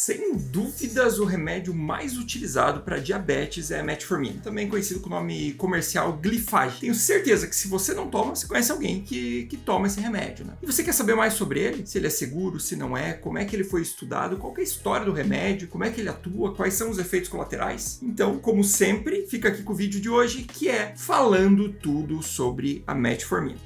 Sem dúvidas, o remédio mais utilizado para diabetes é a metformina, também conhecido com o nome comercial Glifage. Tenho certeza que se você não toma, você conhece alguém que toma esse remédio, né? E você quer saber mais sobre ele? Se ele é seguro, se não é, como é que ele foi estudado, qual que é a história do remédio, como é que ele atua, quais são os efeitos colaterais? Então, como sempre, fica aqui com o vídeo de hoje, que é falando tudo sobre a metformina.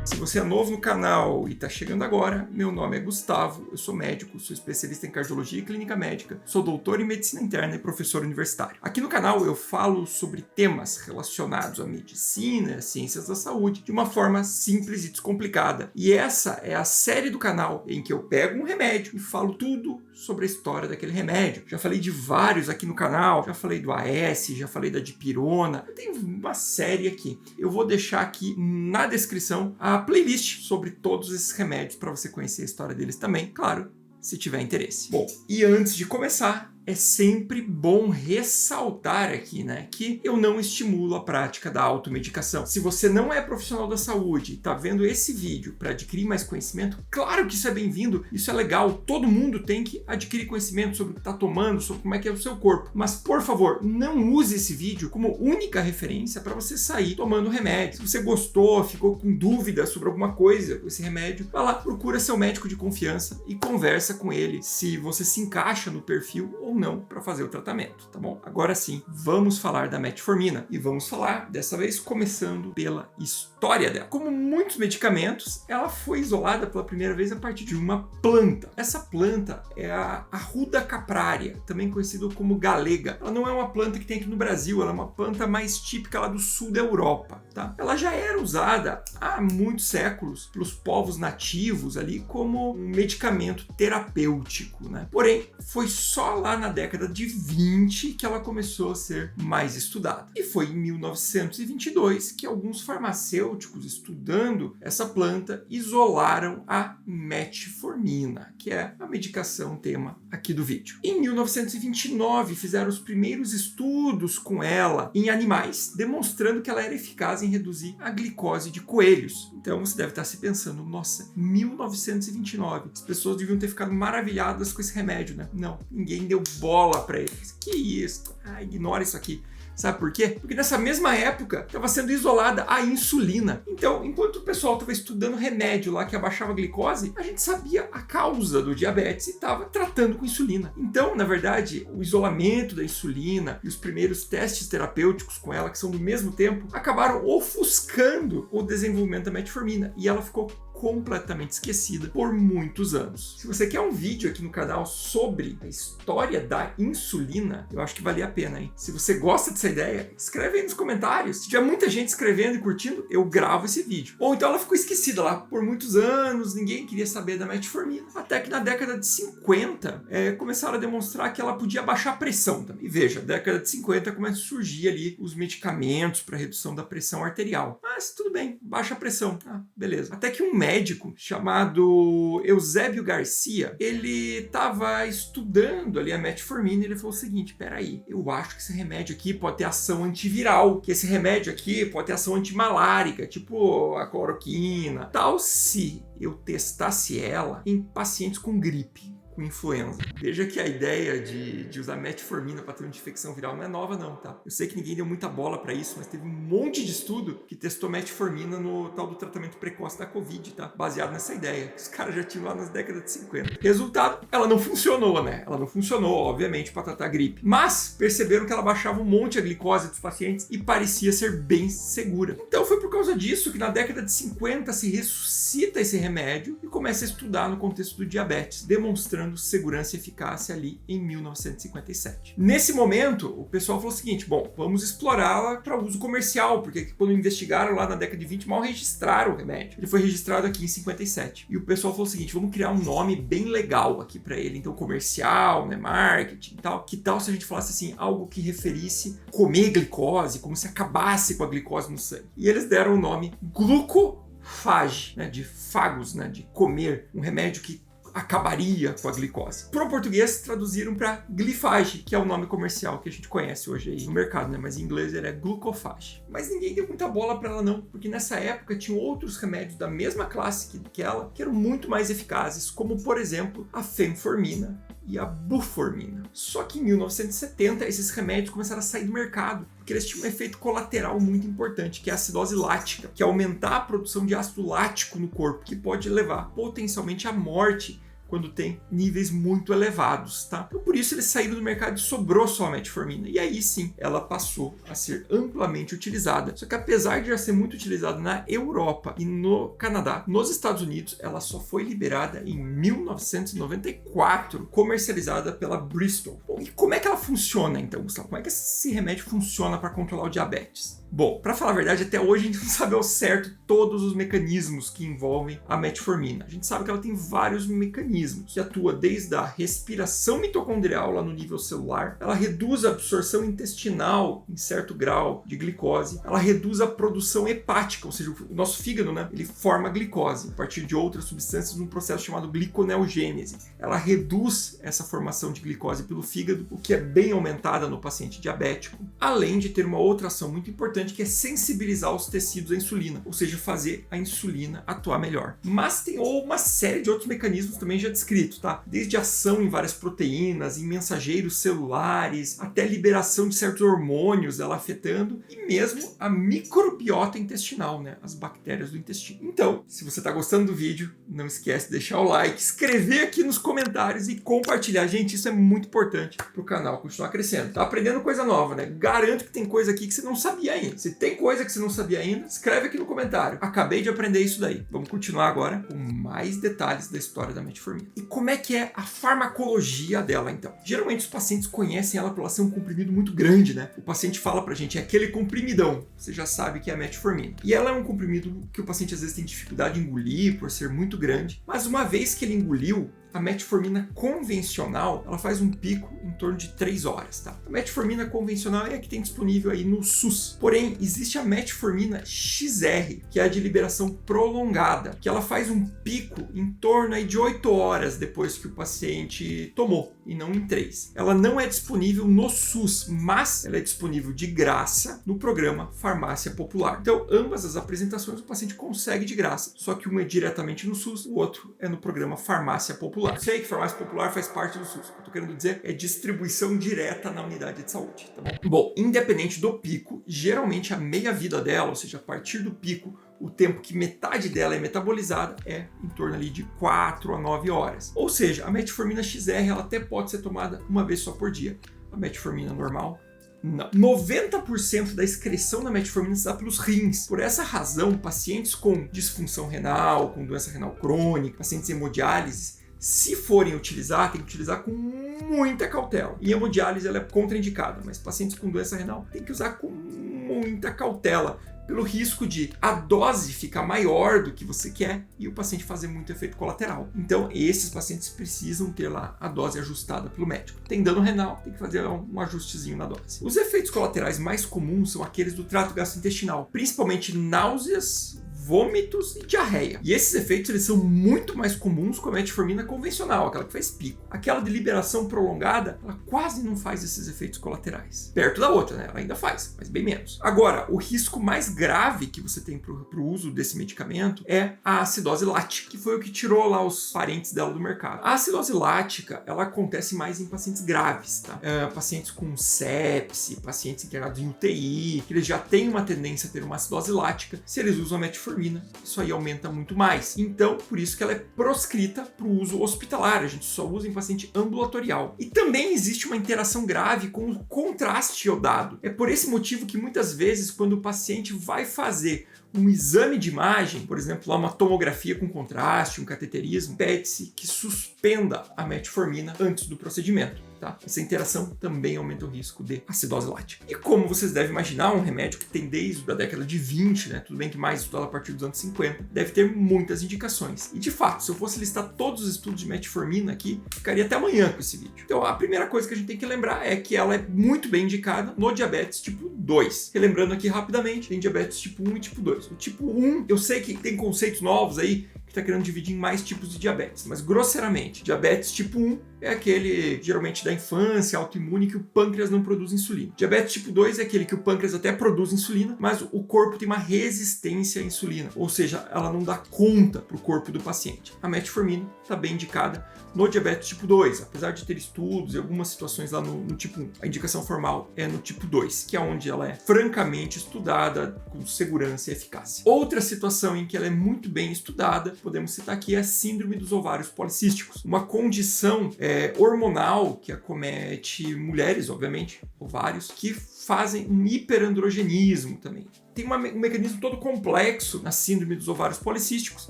Se você é novo no canal e está chegando agora, meu nome é Gustavo, eu sou médico, sou especialista em cardiologia e clínica médica, sou doutor em medicina interna e professor universitário. Aqui no canal eu falo sobre temas relacionados à medicina e às ciências da saúde de uma forma simples e descomplicada. E essa é a série do canal em que eu pego um remédio e falo tudo sobre a história daquele remédio. Já falei de vários aqui no canal, já falei do AS, já falei da dipirona, tem uma série aqui. Eu vou deixar aqui na descrição a playlist sobre todos esses remédios para você conhecer a história deles também, claro, se tiver interesse. Bom, e antes de começar, é sempre bom ressaltar aqui, né, que eu não estimulo a prática da automedicação. Se você não é profissional da saúde e está vendo esse vídeo para adquirir mais conhecimento, claro que isso é bem-vindo, isso é legal, todo mundo tem que adquirir conhecimento sobre o que está tomando, sobre como é que é o seu corpo. Mas, por favor, não use esse vídeo como única referência para você sair tomando remédio. Se você gostou, ficou com dúvida sobre alguma coisa com esse remédio, vá lá, procura seu médico de confiança e conversa com ele se você se encaixa no perfil ou não para fazer o tratamento, tá bom? Agora sim, vamos falar da metformina e vamos falar, dessa vez, começando pela história dela. Como muitos medicamentos, ela foi isolada pela primeira vez a partir de uma planta. Essa planta é a Arruda capraria, também conhecido como galega. Ela não é uma planta que tem aqui no Brasil, ela é uma planta mais típica lá do sul da Europa, tá? Ela já era usada há muitos séculos pelos povos nativos ali como um medicamento terapêutico, né? Porém, foi só lá na década de 20 que ela começou a ser mais estudada. E foi em 1922 que alguns farmacêuticos, estudando essa planta, isolaram a metformina, que é a medicação tema aqui do vídeo. Em 1929 fizeram os primeiros estudos com ela em animais, demonstrando que ela era eficaz em reduzir a glicose de coelhos. Então você deve estar se pensando, nossa, 1929, as pessoas deviam ter ficado maravilhadas com esse remédio, né? Não, ninguém deu bola para eles. Que isso? Ignora isso aqui. Sabe por quê? Porque nessa mesma época estava sendo isolada a insulina. Então, enquanto o pessoal estava estudando remédio lá que abaixava a glicose, a gente sabia a causa do diabetes e estava tratando com insulina. Então, na verdade, o isolamento da insulina e os primeiros testes terapêuticos com ela, que são do mesmo tempo, acabaram ofuscando o desenvolvimento da metformina e ela ficou completamente esquecida por muitos anos. Se você quer um vídeo aqui no canal sobre a história da insulina, eu acho que valia a pena, hein? Se você gosta dessa ideia, escreve aí nos comentários. Se tiver muita gente escrevendo e curtindo, eu gravo esse vídeo. Ou então ela ficou esquecida lá por muitos anos, ninguém queria saber da metformina. Até que na década de 50, começaram a demonstrar que ela podia baixar a pressão também. E veja, década de 50 começa a surgir ali os medicamentos para redução da pressão arterial. Mas tudo bem, baixa a pressão. Beleza. Até que um médico chamado Eusébio Garcia, ele estava estudando ali a metformina e ele falou o seguinte, peraí, eu acho que esse remédio aqui pode ter ação antiviral, que esse remédio aqui pode ter ação antimalárica, tipo a cloroquina, tal se eu testasse ela em pacientes com gripe, com influenza. Veja que a ideia de usar metformina para ter uma infecção viral não é nova não, tá? Eu sei que ninguém deu muita bola para isso, mas teve um monte de estudo que testou metformina no tal do tratamento precoce da Covid, tá? Baseado nessa ideia. Os caras já tinham lá nas décadas de 50. Resultado, ela não funcionou, né? Ela não funcionou, obviamente, para tratar gripe. Mas perceberam que ela baixava um monte a glicose dos pacientes e parecia ser bem segura. Então foi por causa disso que na década de 50 se ressuscita esse remédio e começa a estudar no contexto do diabetes, demonstrando segurança e eficácia ali em 1957. Nesse momento, o pessoal falou o seguinte, bom, vamos explorá-la para uso comercial, porque quando investigaram lá na década de 20, mal registraram o remédio. Ele foi registrado aqui em 57. E o pessoal falou o seguinte, vamos criar um nome bem legal aqui para ele, então comercial, né, marketing e tal. Que tal se a gente falasse assim, algo que referisse comer glicose, como se acabasse com a glicose no sangue. E eles deram o nome Glucofage, né, de fagos, né, de comer, um remédio que acabaria com a glicose. Pro português, traduziram para glifage, que é o nome comercial que a gente conhece hoje aí no mercado, né? Mas em inglês ele é glucofage. Mas ninguém deu muita bola para ela não, porque nessa época tinham outros remédios da mesma classe que ela, que eram muito mais eficazes, como por exemplo a fenformina e a buformina. Só que em 1970 esses remédios começaram a sair do mercado, porque eles tinham um efeito colateral muito importante, que é a acidose lática, que é aumentar a produção de ácido lático no corpo, que pode levar potencialmente à morte quando tem níveis muito elevados, tá? Então por isso eles saíram do mercado e sobrou só a metformina. E aí sim, ela passou a ser amplamente utilizada. Só que apesar de já ser muito utilizada na Europa e no Canadá, nos Estados Unidos ela só foi liberada em 1994, comercializada pela Bristol. Bom, e como é que ela funciona então, Gustavo? Como é que esse remédio funciona para controlar o diabetes? Bom, para falar a verdade, até hoje a gente não sabe ao certo todos os mecanismos que envolvem a metformina. A gente sabe que ela tem vários mecanismos, que atua desde a respiração mitocondrial lá no nível celular, ela reduz a absorção intestinal em certo grau de glicose, ela reduz a produção hepática, ou seja, o nosso fígado, né, ele forma glicose a partir de outras substâncias num processo chamado gliconeogênese. Ela reduz essa formação de glicose pelo fígado, o que é bem aumentada no paciente diabético, além de ter uma outra ação muito importante, que é sensibilizar os tecidos à insulina, ou seja, fazer a insulina atuar melhor. Mas tem uma série de outros mecanismos também já descritos, tá? Desde ação em várias proteínas, em mensageiros celulares, até liberação de certos hormônios, ela afetando, e mesmo a microbiota intestinal, né? As bactérias do intestino. Então, se você está gostando do vídeo, não esquece de deixar o like, escrever aqui nos comentários e compartilhar. Gente, isso é muito importante para o canal continuar crescendo. Tá aprendendo coisa nova, né? Garanto que tem coisa aqui que você não sabia ainda. Se tem coisa que você não sabia ainda, escreve aqui no comentário. Acabei de aprender isso daí. Vamos continuar agora com mais detalhes da história da metformina. E como é que é a farmacologia dela, então? Geralmente os pacientes conhecem ela por ela ser um comprimido muito grande, né? O paciente fala pra gente, é aquele comprimidão. Você já sabe que é a metformina. E ela é um comprimido que o paciente às vezes tem dificuldade em engolir por ser muito grande. Mas uma vez que ele engoliu, a metformina convencional, ela faz um pico em torno de 3 horas, tá? A metformina convencional é a que tem disponível aí no SUS. Porém, existe a metformina XR, que é a de liberação prolongada, que ela faz um pico em torno aí de 8 horas depois que o paciente tomou, e não em 3. Ela não é disponível no SUS, mas ela é disponível de graça no programa Farmácia Popular. Então, ambas as apresentações o paciente consegue de graça, só que uma é diretamente no SUS, o outro é no programa Farmácia Popular. Sei que farmácia popular faz parte do SUS. O que eu tô querendo dizer é distribuição direta na unidade de saúde, tá bom? Bom, independente do pico, geralmente a meia-vida dela, ou seja, a partir do pico, o tempo que metade dela é metabolizada é em torno ali de 4 a 9 horas. Ou seja, a metformina XR ela até pode ser tomada uma vez só por dia. A metformina normal, não. 90% da excreção da metformina se dá pelos rins. Por essa razão, pacientes com disfunção renal, com doença renal crônica, pacientes em hemodiálise, se forem utilizar, tem que utilizar com muita cautela. E a hemodiálise ela é contraindicada, mas pacientes com doença renal tem que usar com muita cautela, pelo risco de a dose ficar maior do que você quer e o paciente fazer muito efeito colateral. Então, esses pacientes precisam ter lá a dose ajustada pelo médico. Tem dano renal, tem que fazer um ajustezinho na dose. Os efeitos colaterais mais comuns são aqueles do trato gastrointestinal, principalmente náuseas, vômitos e diarreia. E esses efeitos eles são muito mais comuns com a metformina convencional, aquela que faz pico. Aquela de liberação prolongada, ela quase não faz esses efeitos colaterais. Perto da outra, né? Ela ainda faz, mas bem menos. Agora, o risco mais grave que você tem para o uso desse medicamento é a acidose lática, que foi o que tirou lá os parentes dela do mercado. A acidose lática, ela acontece mais em pacientes graves, tá? Pacientes com sepse, pacientes internados em UTI, que eles já têm uma tendência a ter uma acidose lática. Se eles usam a metformina, isso aí aumenta muito mais. Então, por isso que ela é proscrita para o uso hospitalar. A gente só usa em paciente ambulatorial. E também existe uma interação grave com o contraste iodado. É por esse motivo que muitas vezes, quando o paciente vai fazer um exame de imagem, por exemplo, lá uma tomografia com contraste, um cateterismo, pede-se que suspenda a metformina antes do procedimento. Tá? Essa interação também aumenta o risco de acidose lática. E como vocês devem imaginar, um remédio que tem desde a década de 20, né? Tudo bem que mais estudado a partir dos anos 50, deve ter muitas indicações. E de fato, se eu fosse listar todos os estudos de metformina aqui, ficaria até amanhã com esse vídeo. Então a primeira coisa que a gente tem que lembrar é que ela é muito bem indicada no diabetes tipo 2. Relembrando aqui rapidamente, tem diabetes tipo 1 e tipo 2. O tipo 1, eu sei que tem conceitos novos aí, que está querendo dividir em mais tipos de diabetes, mas grosseiramente, diabetes tipo 1 é aquele, geralmente da infância, autoimune, que o pâncreas não produz insulina. Diabetes tipo 2 é aquele que o pâncreas até produz insulina, mas o corpo tem uma resistência à insulina, ou seja, ela não dá conta para o corpo do paciente. A metformina está bem indicada no diabetes tipo 2, apesar de ter estudos e algumas situações lá no tipo 1. A indicação formal é no tipo 2, que é onde ela é francamente estudada com segurança e eficácia. Outra situação em que ela é muito bem estudada, podemos citar aqui, é a síndrome dos ovários policísticos, uma condição hormonal que acomete mulheres, obviamente, ovários, que fazem um hiperandrogenismo também. Tem um mecanismo todo complexo na síndrome dos ovários policísticos.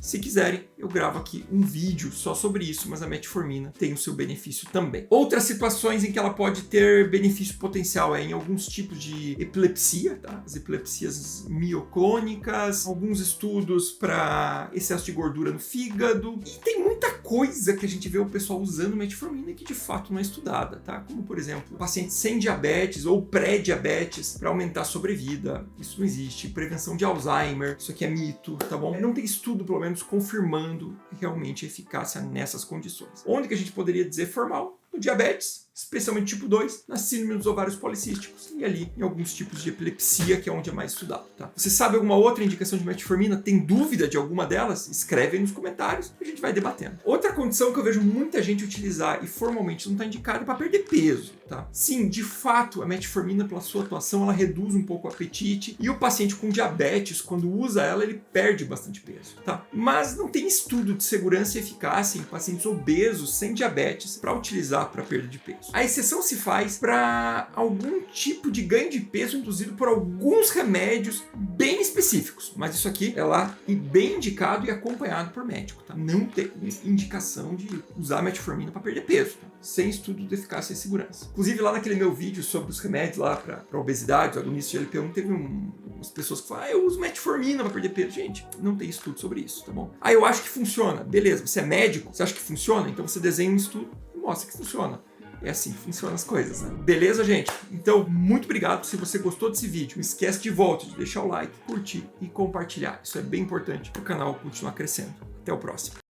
Se quiserem, eu gravo aqui um vídeo só sobre isso, mas a metformina tem o seu benefício também. Outras situações em que ela pode ter benefício potencial é em alguns tipos de epilepsia, tá? As epilepsias mioclônicas, alguns estudos para excesso de gordura no fígado, e tem muita coisa que a gente vê o pessoal usando metformina que de fato não é estudada, tá? Como, por exemplo, pacientes sem diabetes ou pré-diabetes para aumentar a sobrevida. Isso não existe. Prevenção de Alzheimer, isso aqui é mito, tá bom? Não tem estudo, pelo menos, confirmando realmente a eficácia nessas condições. Onde que a gente poderia dizer formal? No diabetes, especialmente tipo 2, na síndrome dos ovários policísticos e ali em alguns tipos de epilepsia, que é onde é mais estudado, tá? Você sabe alguma outra indicação de metformina? Tem dúvida de alguma delas? Escreve aí nos comentários e a gente vai debatendo. Outra condição que eu vejo muita gente utilizar e formalmente não está indicada é para perder peso, tá? Sim, de fato, a metformina, pela sua atuação, ela reduz um pouco o apetite e o paciente com diabetes, quando usa ela, ele perde bastante peso, tá? Mas não tem estudo de segurança e eficácia em pacientes obesos sem diabetes para utilizar para perda de peso. A exceção se faz para algum tipo de ganho de peso induzido por alguns remédios bem específicos, mas isso aqui é lá e bem indicado e acompanhado por médico, tá? Não tem indicação de usar metformina para perder peso, tá? Sem estudo de eficácia e segurança. Inclusive lá naquele meu vídeo sobre os remédios lá para obesidade, agonistas de LP1, teve umas pessoas que falaram, eu uso metformina para perder peso. Gente, não tem estudo sobre isso, tá bom? Eu acho que funciona. Beleza, você é médico, você acha que funciona? Então você desenha um estudo e mostra que funciona. É assim que funcionam as coisas, né? Beleza, gente? Então, muito obrigado. Se você gostou desse vídeo, não esquece de volta de deixar o like, curtir e compartilhar. Isso é bem importante para o canal continuar crescendo. Até o próximo.